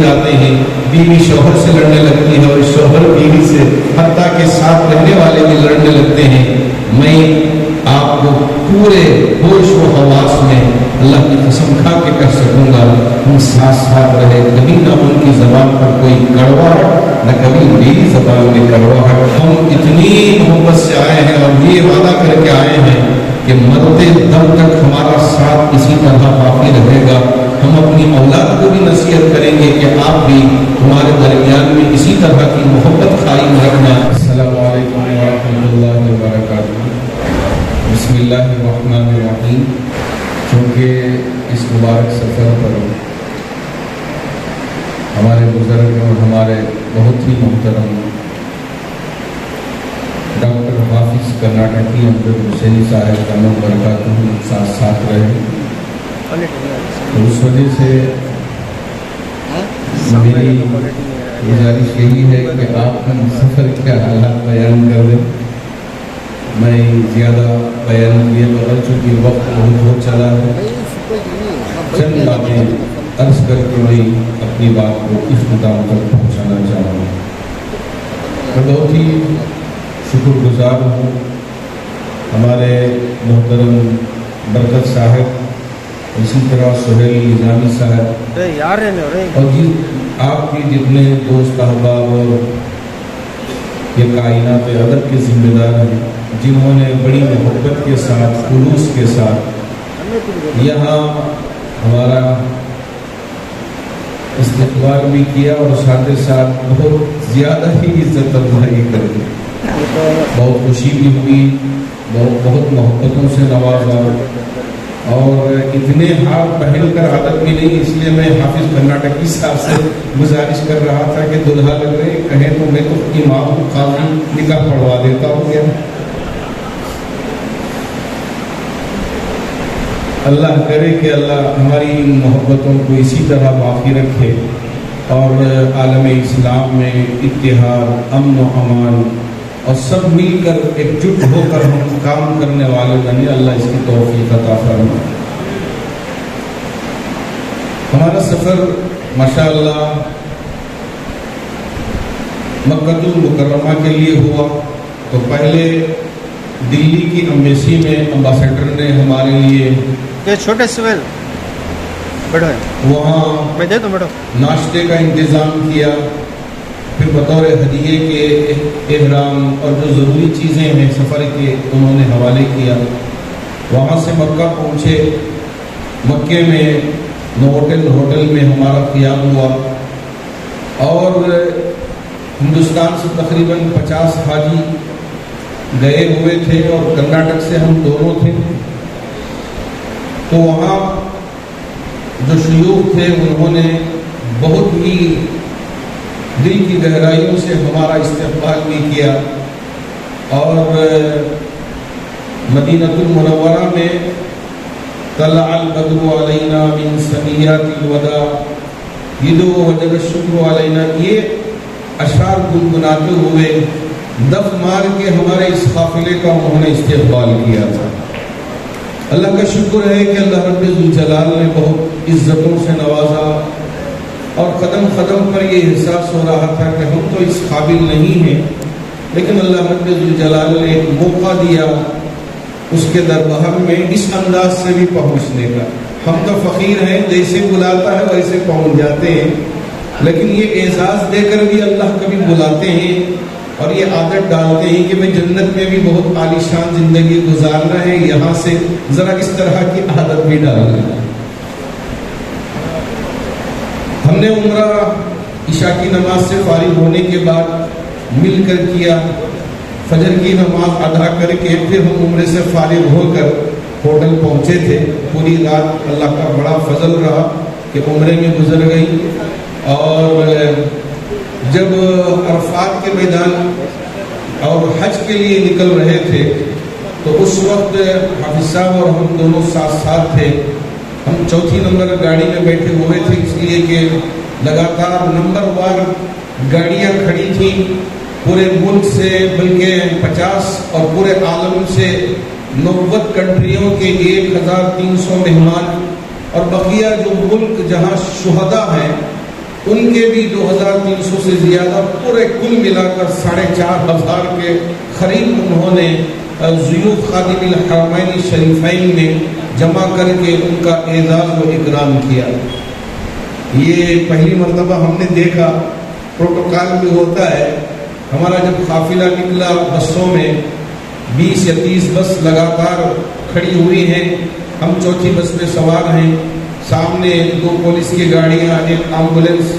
آتے ہیں، بیوی شوہر سے لڑنے لگتی ہے اور شوہر بیوی سے، حتیٰ کہ ساتھ رہنے والے بھی لڑنے لگتے ہیں۔ میں آپ کو پورے ہوش و حواس میں اللہ کی قسم کھا کے کہہ سکوں گا، ہم ساتھ ساتھ رہے، کبھی نہ ان کی زبان پر کوئی کڑواہٹ، نہ کبھی میری زبان میں کڑواہٹ۔ ہم اتنی محبت سے آئے ہیں اور یہ وعدہ کر کے آئے ہیں کہ مرتے دم تک ہمارا ساتھ اسی طرح باقی رہے گا۔ ہم اپنی اولاد کو بھی نصیحت کریں گے کہ آپ بھی ہمارے درمیان میں اسی طرح کی محبت قائم رکھنا۔ السلام علیکم ورحمۃ اللہ وبرکاتہ۔ بسم اللہ الرحمن الرحیم۔ چونکہ اس مبارک سفر پر ہمارے بزرگ اور ہمارے بہت ہی محترم ڈاکٹر حافظ کرناٹکی امجد حسینی صاحب کا نام برکاتہ ساتھ رہے، تو اس وجہ سے میری گزارش یہی ہے کہ آپ ہم سفر کے حالات بیان کر دیں۔ میں زیادہ بیان کیے بغیر، چونکہ وقت بہت ہو چلا ہے، چند باتیں عرض کر کے میں اپنی بات کو اختتام تک پہنچانا چاہوں گا۔ میں بہت ہی شکر گزار ہوں ہمارے محترم برکت صاحب، اسی طرح سہیل نظامی صاحب اور آپ کے جتنے دوست احباب اور یہ کائنات ادب کے ذمہ دار ہیں، جنہوں نے بڑی محبت کے ساتھ، خلوص کے ساتھ یہاں ہمارا استقبال بھی کیا اور ساتھ ساتھ بہت زیادہ ہی عزت افزائی کر دی۔ بہت خوشی بھی ہوئی، بہت محبتوں سے نوازا، اور اتنے ہار پہن کر عادت بھی نہیں، اس لیے میں حافظ کرناٹکی صاحب سے گزارش کر رہا تھا کہ دلہا لگ رہے کہیں تو میں تو امام قاضی نکاح پڑھوا دیتا ہوں کیا۔ اللہ کرے کہ اللہ ہماری محبتوں کو اسی طرح باقی رکھے اور عالم اسلام میں اتحاد، امن و امان اور سب مل کر ایک جٹ ہو کر ہم کام کرنے والے بنے، اللہ اس کی توفیق عطا فرمائے۔ ہمارا سفر ماشاءاللہ مکہ المکرمہ کے لیے ہوا، تو پہلے دلی کی ایمبیسی میں امبیسڈر نے ہمارے لیے چھوٹے سویل وہاں ناشتے کا انتظام کیا، پھر بطور ہدیے کے احرام اور جو ضروری چیزیں ہیں سفر کے انہوں نے حوالے کیا۔ وہاں سے مکہ پہنچے، مکے میں ہوٹل میں ہمارا قیام ہوا، اور ہندوستان سے تقریباً 50 حاجی گئے ہوئے تھے اور کرناٹک سے ہم دونوں تھے۔ تو وہاں جو شیوخ تھے انہوں نے بہت ہی دل کی گہرائیوں سے ہمارا استقبال بھی کیا، اور مدینہ المنورہ میں طلع البدر علینا من ثنیات الوداع یدو وجب الشکر علینا، یہ اشعار گنگناتے ہوئے دف مار کے ہمارے اس قافلے کا انہوں نے استقبال کیا تھا۔ اللہ کا شکر ہے کہ اللہ رب ذوالجلال نے بہت عزتوں سے نوازا، اور قدم قدم پر یہ احساس ہو رہا تھا کہ ہم تو اس قابل نہیں ہیں، لیکن اللہ رب ذوالجلال نے ایک موقع دیا اس کے دربار میں اس انداز سے بھی پہنچنے کا۔ ہم تو فقیر ہیں، جیسے بلاتا ہے ویسے پہنچ جاتے ہیں، لیکن یہ اعزاز دے کر بھی اللہ کبھی بلاتے ہیں اور یہ عادت ڈالتے ہیں کہ میں جنت میں بھی بہت عالیشان زندگی گزارنا ہے، یہاں سے ذرا اس طرح کی عادت بھی ڈالنا ہے۔ ہم نے عمرہ عشاء کی نماز سے فارغ ہونے کے بعد مل کر کیا، فجر کی نماز ادا کر کے پھر ہم عمرے سے فارغ ہو کر ہوٹل پہنچے تھے۔ پوری رات اللہ کا بڑا فضل رہا کہ عمرے میں گزر گئی، اور جب عرفات کے میدان اور حج کے لیے نکل رہے تھے تو اس وقت حافظ صاحب اور ہم دونوں ساتھ ساتھ تھے۔ ہم چوتھی نمبر گاڑی میں بیٹھے ہوئے تھے، اس لیے کہ لگاتار نمبر وار گاڑیاں کھڑی تھیں پورے ملک سے، بلکہ 50 اور پورے عالم سے 90 کنٹریوں کے 1300 مہمان، اور بقیہ جو ملک جہاں شہداء ہیں ان کے بھی 2300 سے زیادہ پورے کل ملا کر 4500 کے قریب انہوں نے ضیوف خادم الحرمین شریفین میں جمع کر کے ان کا اعزاز و اکرام کیا۔ یہ پہلی مرتبہ ہم نے دیکھا، پروٹوکول بھی ہوتا ہے۔ ہمارا جب قافلہ نکلا بسوں میں 20 یا 30 بس لگاتار کھڑی ہوئی ہیں، ہم چوتھی بس میں سوار ہیں، سامنے 2 پولیس کی گاڑیاں، ایک ایمبولینس،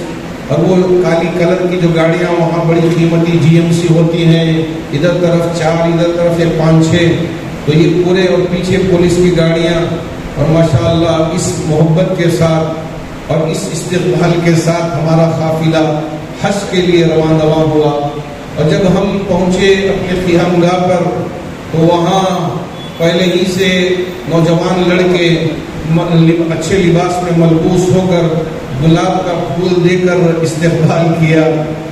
اور وہ کالی کلر کی جو گاڑیاں وہاں بڑی قیمتی GMC ہوتی ہیں، ادھر طرف 4 ادھر طرف 5-6، تو یہ پورے، اور پیچھے پولیس کی گاڑیاں، اور ماشاءاللہ اس محبت کے ساتھ اور اس استقبال کے ساتھ ہمارا قافلہ حج کے لیے روانہ ہوا۔ اور جب ہم پہنچے اپنے خیام گاہ پر تو وہاں پہلے ہی سے نوجوان لڑکے اچھے لباس میں ملبوس ہو کر گلاب کا پھول دے کر استقبال کیا،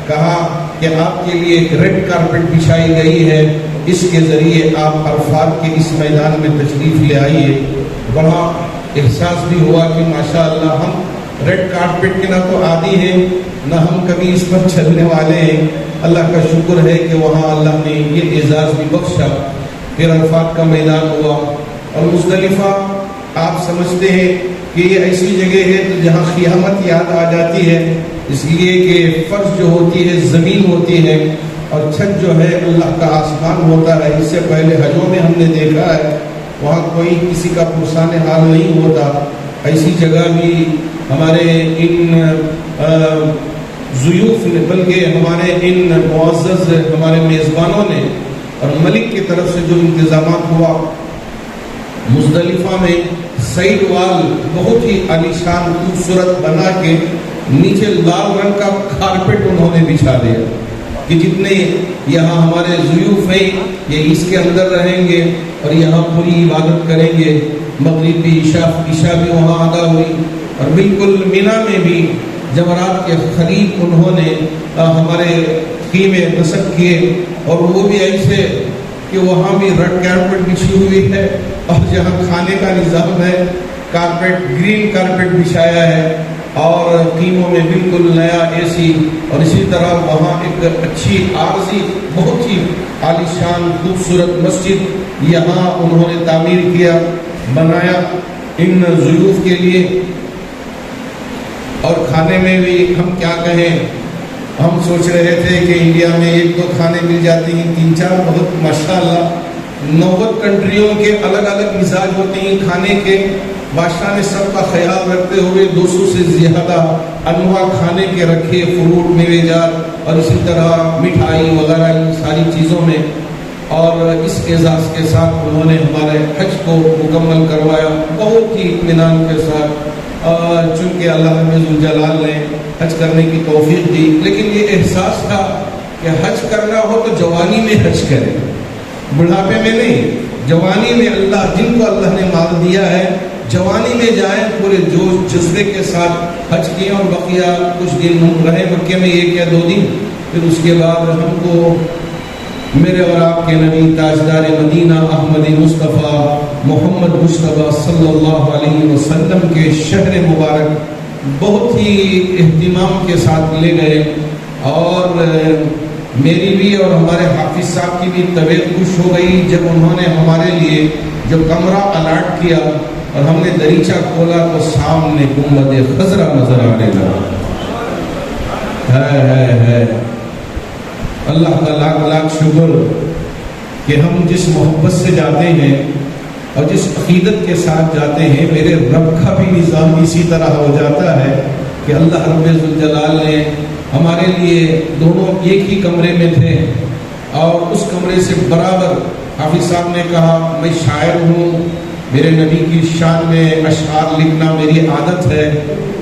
کہا کہ آپ کے لیے ایک ریڈ کارپٹ بچھائی گئی ہے، اس کے ذریعے آپ عرفات کے اس میدان میں تشریف لے آئیے۔ بڑا احساس بھی ہوا کہ ماشاءاللہ ہم ریڈ کارپٹ کے نہ تو عادی ہیں، نہ ہم کبھی اس پر چلنے والے ہیں۔ اللہ کا شکر ہے کہ وہاں اللہ نے یہ اعزاز بھی بخشا۔ پھر عرفات کا میدان ہوا، اور مزدلفہ آپ سمجھتے ہیں کہ یہ ایسی جگہ ہے جہاں قیامت یاد آ جاتی ہے، اس لیے کہ فرش جو ہوتی ہے زمین ہوتی ہے، اور چھت جو ہے اللہ کا آسمان ہوتا ہے۔ اس سے پہلے حجوں میں ہم نے دیکھا ہے وہاں کوئی کسی کا پرسان حال نہیں ہوتا۔ ایسی جگہ بھی ہمارے ان ضیوف نے، بلکہ ہمارے ان معزز ہمارے میزبانوں نے اور ملک کی طرف سے جو انتظامات ہوا، مزدلفہ میں سائیڈ وال بہت ہی عالیشان خوبصورت بنا کے نیچے لال رنگ کا کارپٹ انہوں نے بچھا دیا کہ جتنے یہاں ہمارے ضیوف ہیں یہ اس کے اندر رہیں گے اور یہاں پوری عبادت کریں گے۔ مغربی عشاء بھی وہاں ادا ہوئی، اور بالکل مینا میں بھی جمرات کے قریب انہوں نے ہمارے خیمے نصب کیے، اور وہ بھی ایسے کہ وہاں بھی ریڈ کارپٹ بچھی ہوئی ہے، اور جہاں کھانے کا نظام ہے کارپٹ، گرین کارپٹ بچھایا ہے، اور خیموں میں بالکل نیا AC، اور اسی طرح وہاں ایک اچھی عارضی بہت ہی عالیشان خوبصورت مسجد یہاں انہوں نے تعمیر کیا، بنایا ان ضیوف کے لیے۔ اور کھانے میں بھی ہم کیا کہیں، ہم سوچ رہے تھے کہ انڈیا میں 1-2 کھانے مل جاتے ہیں، 3-4 بہت ماشاءاللہ 90 کنٹریوں کے الگ الگ مزاج ہوتے ہیں کھانے کے۔ بادشاہ نے سب کا خیال رکھتے ہوئے 200 سے زیادہ انواع کھانے کے رکھے، فروٹ، میوے جات، اور اسی طرح مٹھائی وغیرہ ان ساری چیزوں میں، اور اس اعزاز کے ساتھ انہوں نے ہمارے حج کو مکمل کروایا بہت ہی اطمینان کے ساتھ۔ چونکہ اللہ ذوالجلال نے حج کرنے کی توفیق دی، لیکن یہ احساس تھا کہ حج کرنا ہو تو جوانی میں حج کرے، بڑھاپے میں نہیں۔ جوانی میں اللہ، جن کو اللہ نے مال دیا ہے، جوانی میں جائیں پورے جوش جذبے کے ساتھ حج کیا، اور بقیہ کچھ دن ہم رہے مکے میں 1 یا 2 دن، پھر اس کے بعد ہم کو میرے اور آپ کے نبی تاجدار مدینہ احمد مصطفیٰ محمد مصطفیٰ صلی اللہ علیہ وسلم کے شہر مبارک بہت ہی اہتمام کے ساتھ لے گئے، اور میری بھی اور ہمارے حافظ صاحب کی بھی طبیعت خوش ہو گئی جب انہوں نے ہمارے لیے جو کمرہ الاٹ کیا، اور ہم نے دریچہ کھولا تو سامنے گنبد خضرا نظر آنے لگا۔ ہے اللہ کا لاکھ لاکھ شکر کہ ہم جس محبت سے جاتے ہیں اور جس عقیدت کے ساتھ جاتے ہیں، میرے رب کا بھی نظام اسی طرح ہو جاتا ہے کہ اللہ رب ذوالجلال نے ہمارے لیے دونوں ایک ہی کمرے میں تھے، اور اس کمرے سے برابر حافظ صاحب نے کہا میں شاعر ہوں، میرے نبی کی شان میں اشعار لکھنا میری عادت ہے،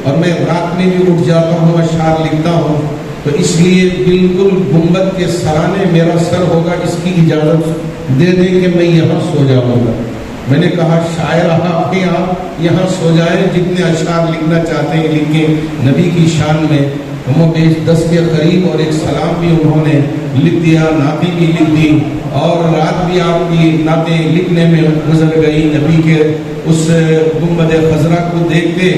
اور میں رات میں بھی اٹھ جاتا ہوں اشعار لکھتا ہوں، تو اس لیے بالکل گنبد کے سرانے میرا سر ہوگا، اس کی اجازت دے دیں کہ میں یہاں سو جاؤں گا۔ میں نے کہا شاعر آپ یہاں سو جائیں، جتنے اشعار لکھنا چاہتے ہیں لکھیں نبی کی شان میں۔ ہم 10 کے قریب اور ایک سلام بھی انہوں نے لکھ دیا، نعتیں بھی لکھ دی، اور رات بھی آپ کی نعتیں لکھنے میں گزر گئی۔ نبی کے اس گنبد خضرا کو دیکھتے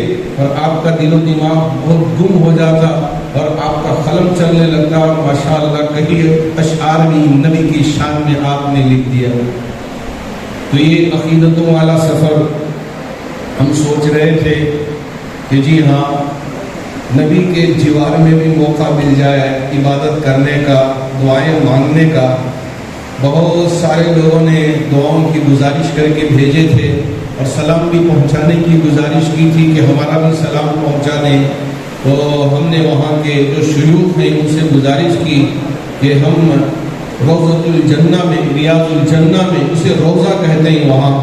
اور آپ کا دل و دماغ بہت گم ہو جاتا اور آپ کا قلم چلنے لگتا اور ماشاءاللہ کہیں اشعار بھی نبی کی شان میں آپ نے لکھ دیا. تو یہ عقیدتوں والا سفر ہم سوچ رہے تھے کہ جی ہاں نبی کے جوار میں بھی موقع مل جائے عبادت کرنے کا، دعائیں مانگنے کا. بہت سارے لوگوں نے دعاؤں کی گزارش کر کے بھیجے تھے اور سلام بھی پہنچانے کی گزارش کی تھی کہ ہمارا بھی سلام پہنچا دیں. تو ہم نے وہاں کے جو شیوخ ہیں ان سے گزارش کی کہ ہم روضۃ الجنہ میں، ریاض الجنہ میں، اسے روضہ کہتے ہیں وہاں،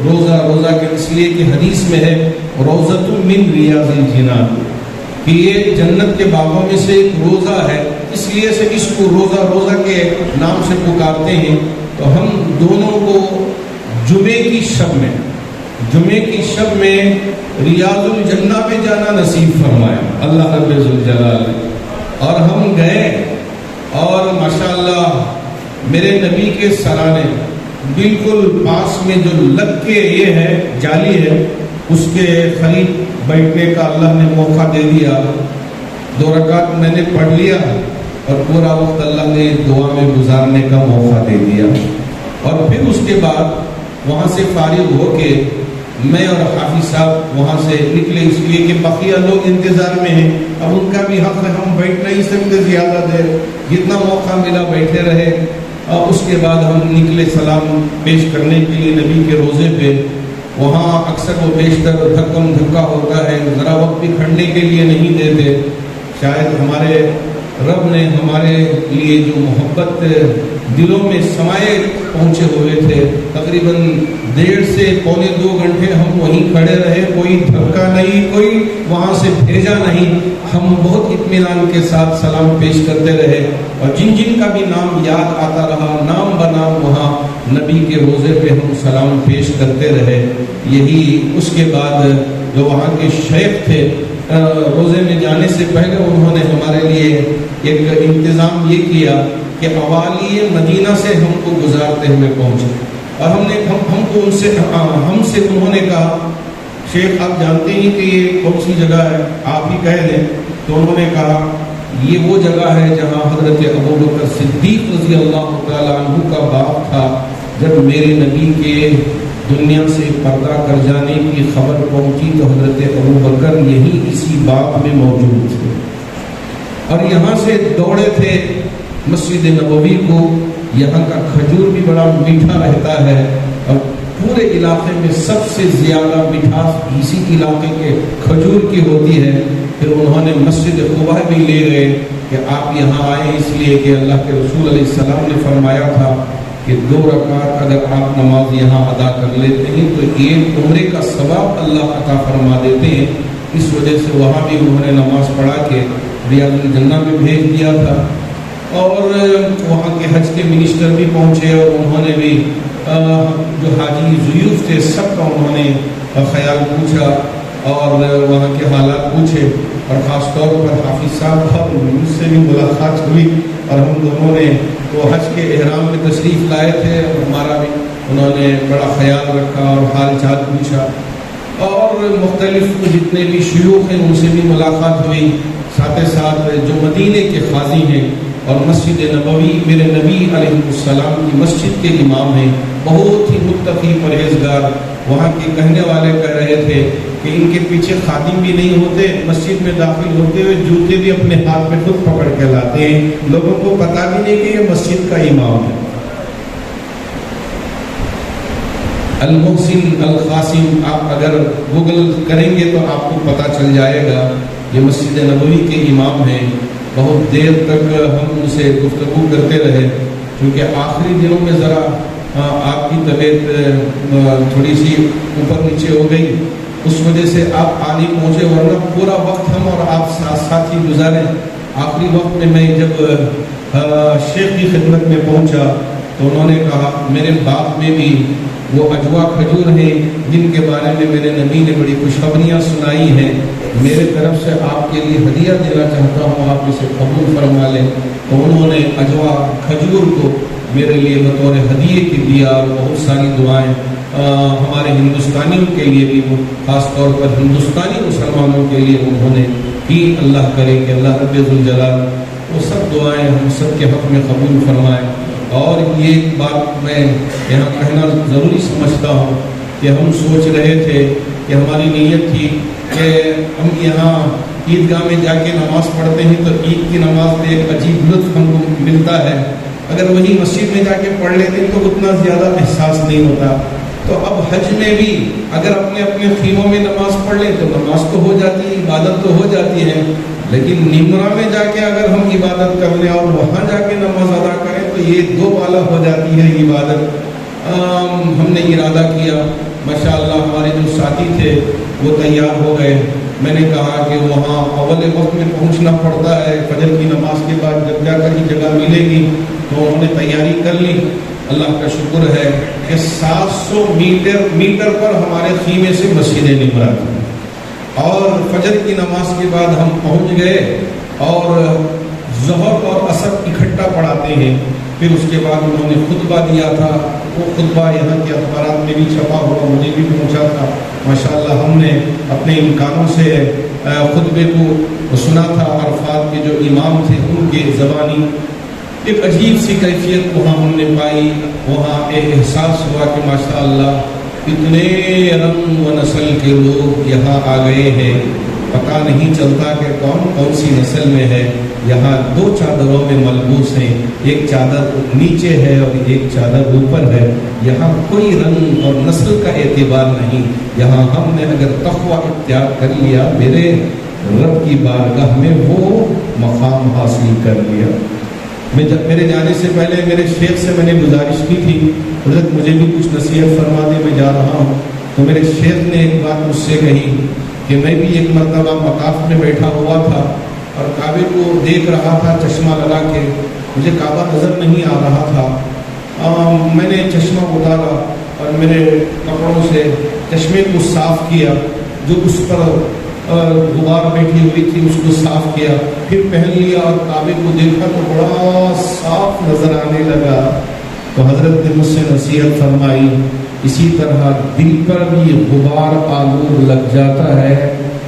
روضہ کہ اس لیے کہ حدیث میں ہے روضۃ من ریاض الجنان، کہ یہ جنت کے باغوں میں سے ایک روضہ ہے، اس لیے سے اس کو روضہ کے نام سے پکارتے ہیں. تو ہم دونوں کو جمعے کی شب میں ریاض الجنہ پہ جانا نصیب فرمایا اللہ رب ذوالجلال نے. اور ہم گئے اور ماشاءاللہ میرے نبی کے سرانے بالکل پاس میں جو لگ کے یہ ہے جالی ہے اس کے قریب بیٹھنے کا اللہ نے موقع دے دیا. 2 رکعت میں نے پڑھ لیا اور پورا وقت اللہ نے دعا میں گزارنے کا موقع دے دیا. اور پھر اس کے بعد وہاں سے فارغ ہو کے میں اور حافظ صاحب وہاں سے نکلے، اس لیے کہ بقیہ لوگ انتظار میں ہیں. اب ان کا بھی حق ہے، ہم بیٹھ نہیں سکتے زیادہ دیر، جتنا موقع ملا بیٹھے رہے. اور اس کے بعد ہم نکلے سلام پیش کرنے کے لیے نبی کے روزے پہ. وہاں اکثر و بیشتر دھکم دھکا ہوتا ہے، ذرا وقت بھی کھڑنے کے لیے نہیں دیتے. شاید ہمارے رب نے ہمارے لیے جو محبت دلوں میں سمائے پہنچے ہوئے تھے، تقریباً 1.5 سے پونے 2 گھنٹے ہم وہیں کھڑے رہے، کوئی دھکا نہیں، کوئی وہاں سے بھیجا نہیں. ہم بہت اطمینان کے ساتھ سلام پیش کرتے رہے اور جن جن کا بھی نام یاد آتا رہا نام بنام وہاں نبی کے روزے پہ ہم سلام پیش کرتے رہے. یہی اس کے بعد جو وہاں کے شیخ تھے روزے میں جانے سے پہلے انہوں نے ہمارے لیے ایک انتظام یہ کیا کہ اوالی مدینہ سے ہم کو گزارتے ہوئے پہنچے. اور ہم سے انہوں نے کہا شیخ آپ جانتے ہیں کہ یہ کون سی جگہ ہے، آپ ہی کہہ دیں. تو انہوں نے کہا یہ وہ جگہ ہے جہاں حضرت ابوبکر صدیق رضی اللہ تعالیٰ عنہ کا باپ تھا. جب میرے نبی کے دنیا سے پردہ کر جانے کی خبر پہنچی تو حضرت ابوبکر یہی اسی باغ میں موجود تھے اور یہاں سے دوڑے تھے مسجد نبوی کو. یہاں کا کھجور بھی بڑا میٹھا رہتا ہے اور پورے علاقے میں سب سے زیادہ مٹھاس اسی علاقے کے کھجور کی ہوتی ہے. پھر انہوں نے مسجد قباء بھی لے گئے کہ آپ یہاں آئے اس لیے کہ اللہ کے رسول علیہ السلام نے فرمایا تھا کہ 2 رکعت اگر آپ نماز یہاں ادا کر لیتے ہیں تو 1 عمرے کا ثواب اللہ عطا فرما دیتے ہیں. اس وجہ سے وہاں بھی انہوں نے نماز پڑھا کے ریاض الجنہ میں بھیج دیا تھا. اور وہاں کے حج کے منسٹر بھی پہنچے اور انہوں نے بھی جو حاجی ضیوف تھے سب کا انہوں نے خیال پوچھا اور وہاں کے حالات پوچھے. اور خاص طور پر حافظ صاحب اور مجھ سے بھی ملاقات ہوئی اور ہم دونوں نے وہ حج کے احرام میں تشریف لائے تھے اور ہمارا بھی انہوں نے بڑا خیال رکھا اور حال چال پوچھا. اور مختلف جتنے بھی شیوخ ہیں ان سے بھی ملاقات ہوئی. ساتھ جو مدینے کے قاضی ہیں اور مسجد نبوی میرے نبی علیہ السلام کی مسجد کے امام ہیں، بہت ہی متقی پرہیزگار. وہاں کے کہنے والے کہہ رہے تھے کہ ان کے پیچھے خادم بھی نہیں ہوتے، مسجد میں داخل ہوتے ہوئے جوتے بھی اپنے ہاتھ میں خود پکڑ کے لاتے ہیں، لوگوں کو پتا بھی نہیں کہ یہ مسجد کا امام ہے. المحسن القاسم آپ اگر گوگل کریں گے تو آپ کو پتا چل جائے گا، یہ مسجد نبوی کے امام ہیں. بہت دیر تک ہم ان سے گفتگو کرتے رہے کیونکہ آخری دنوں میں ذرا آپ کی طبیعت تھوڑی سی اوپر نیچے ہو گئی، اس وجہ سے آپ آنے پہنچے، ورنہ پورا وقت ہم اور آپ ساتھ ہی گزارے. آخری وقت میں جب شیخ کی خدمت میں پہنچا تو انہوں نے کہا میرے باغ میں بھی وہ اجوا کھجور ہیں جن کے بارے میں میرے نبی نے بڑی خوشخبریاں سنائی ہیں، میرے طرف سے آپ کے لیے ہدیہ دینا چاہتا ہوں، آپ اسے قبول فرما لیں. تو انہوں نے اجوا کھجور کو میرے لیے بطور ہدیے کی دیا اور بہت ساری دعائیں ہمارے ہندوستانیوں کے لیے بھی وہ خاص طور پر ہندوستانی مسلمانوں کے لیے انہوں نے کی، اللہ کرے کہ اللہ رب ذوالجلال وہ سب دعائیں ہم سب کے حق میں قبول فرمائے۔ اور یہ بات میں یہاں کہنا ضروری سمجھتا ہوں کہ ہم سوچ رہے تھے کہ ہماری نیت تھی کہ ہم یہاں عیدگاہ میں جا کے نماز پڑھتے ہیں تو عید کی نماز میں ایک عجیب لطف ہم کو ملتا ہے، اگر وہی مسجد میں جا کے پڑھ لیتے ہیں تو اتنا زیادہ احساس نہیں ہوتا۔ تو اب حج میں بھی اگر اپنے اپنے خیموں میں نماز پڑھ لیں تو نماز تو ہو جاتی ہے، عبادت تو ہو جاتی ہے، لیکن نمرا میں جا کے اگر ہم عبادت کر لیں اور وہاں جا کے نماز ادا کریں تو یہ دو والا ہو جاتی ہے عبادت۔ ہم نے ارادہ کیا، ماشاءاللہ ہمارے جو ساتھی تھے وہ تیار ہو گئے۔ میں نے کہا کہ وہاں اول وقت میں پہنچنا پڑتا ہے، فجر کی نماز کے بعد جب جا کر ہی جگہ ملے گی، تو انہوں نے تیاری کر لی۔ اللہ کا شکر ہے کہ 700 میٹر پر ہمارے خیمے سے مسجد نمرا تھی، اور فجر کی نماز کے بعد ہم پہنچ گئے اور ظہر اور عصر اکٹھا پڑھاتے ہیں۔ پھر اس کے بعد انہوں نے خطبہ دیا تھا، وہ خطبہ یہاں کے اخبارات میں بھی چھپا ہوا مجھے بھی پہنچا تھا۔ ماشاءاللہ ہم نے اپنے امکانوں سے خطبے کو سنا تھا، عرفات کے جو امام تھے ان کے زبانی۔ ایک عجیب سی کیفیت وہاں ہم نے پائی، وہاں ایک احساس ہوا کہ ماشاءاللہ اتنے رنگ و نسل کے لوگ یہاں آ گئے ہیں، پتہ نہیں چلتا کہ کون سی نسل میں ہے۔ یہاں دو چادروں میں ملبوس ہیں، ایک چادر نیچے ہے اور ایک چادر اوپر ہے۔ یہاں کوئی رنگ اور نسل کا اعتبار نہیں، یہاں ہم نے اگر تقویٰ اختیار کر لیا میرے رب کی بارگاہ میں وہ مقام حاصل کر لیا۔ میرے جانے سے پہلے میرے شیخ سے میں نے گزارش کی تھی، حضرت مجھے بھی کچھ نصیحت فرما دے، میں جا رہا ہوں۔ تو میرے شیخ نے ایک بات مجھ سے کہی کہ میں بھی ایک مرتبہ مطاف میں بیٹھا ہوا تھا اور کعبے کو دیکھ رہا تھا چشمہ لگا کے، مجھے کعبہ نظر نہیں آ رہا تھا۔ میں نے چشمہ اتارا اور میرے کپڑوں سے چشمے کو صاف کیا، جو اس پر غبار بیٹھی ہوئی تھی اس کو صاف کیا، پھر پہن لیا اور کعبے کو دیکھا تو بڑا صاف نظر آنے لگا۔ تو حضرت نے مجھ سے نصیحت فرمائی، اسی طرح دل پر بھی غبار آلود لگ جاتا ہے،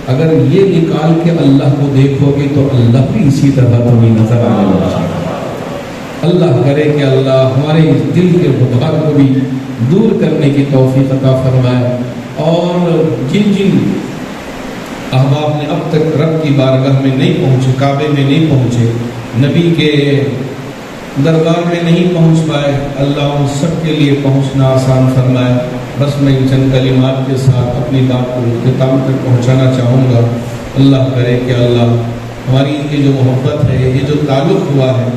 اگر یہ نکال کے اللہ کو دیکھو گے تو اللہ بھی اسی طرح تمہیں نظر آنے لگا۔ اللہ کرے کہ اللہ ہمارے اس دل کے غبار کو بھی دور کرنے کی توفیق عطا فرمائے، اور جن احباب نے اب تک رب کی بارگاہ میں نہیں پہنچے، کعبے میں نہیں پہنچے، نبی کے دربار میں نہیں پہنچ پائے، اللہ ان سب کے لیے پہنچنا آسان فرمائے۔ بس میں ان چند کلمات کے ساتھ اپنی بات کو اختتام تک پہنچانا چاہوں گا۔ اللہ کرے کہ اللہ ہماری یہ جو محبت ہے، یہ جو تعلق ہوا ہے،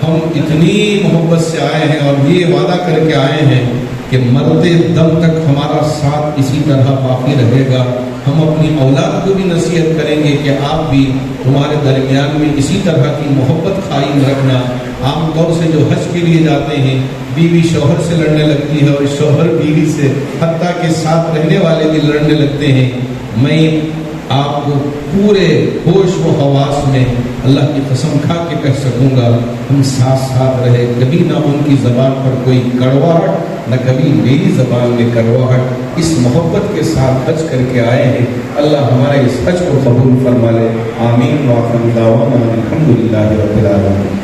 ہم اتنی محبت سے آئے ہیں اور یہ وعدہ کر کے آئے ہیں کہ مرتے دم تک ہمارا ساتھ اسی طرح باقی رہے گا۔ ہم اپنی اولاد کو بھی نصیحت کریں گے کہ آپ بھی تمہارے درمیان میں اسی طرح کی محبت قائم رکھنا۔ عام طور سے جو حج کے لیے جاتے ہیں، بیوی شوہر سے لڑنے لگتی ہے اور شوہر بیوی سے، حتیٰ کہ ساتھ رہنے والے بھی لڑنے لگتے ہیں۔ میں آپ کو پورے ہوش و حواس میں اللہ کی قسم کھا کے کہہ سکوں گا، ہم ساتھ رہے، کبھی نہ ان کی زبان پر کوئی کڑواہٹ، نہ کبھی میری زبان میں کڑواہٹ، اس محبت کے ساتھ حج کر کے آئے ہیں۔ اللہ ہمارے اس حج کو قبول فرما لے، آمین۔ وآخر دعوانا الحمدللہ رب العالمین۔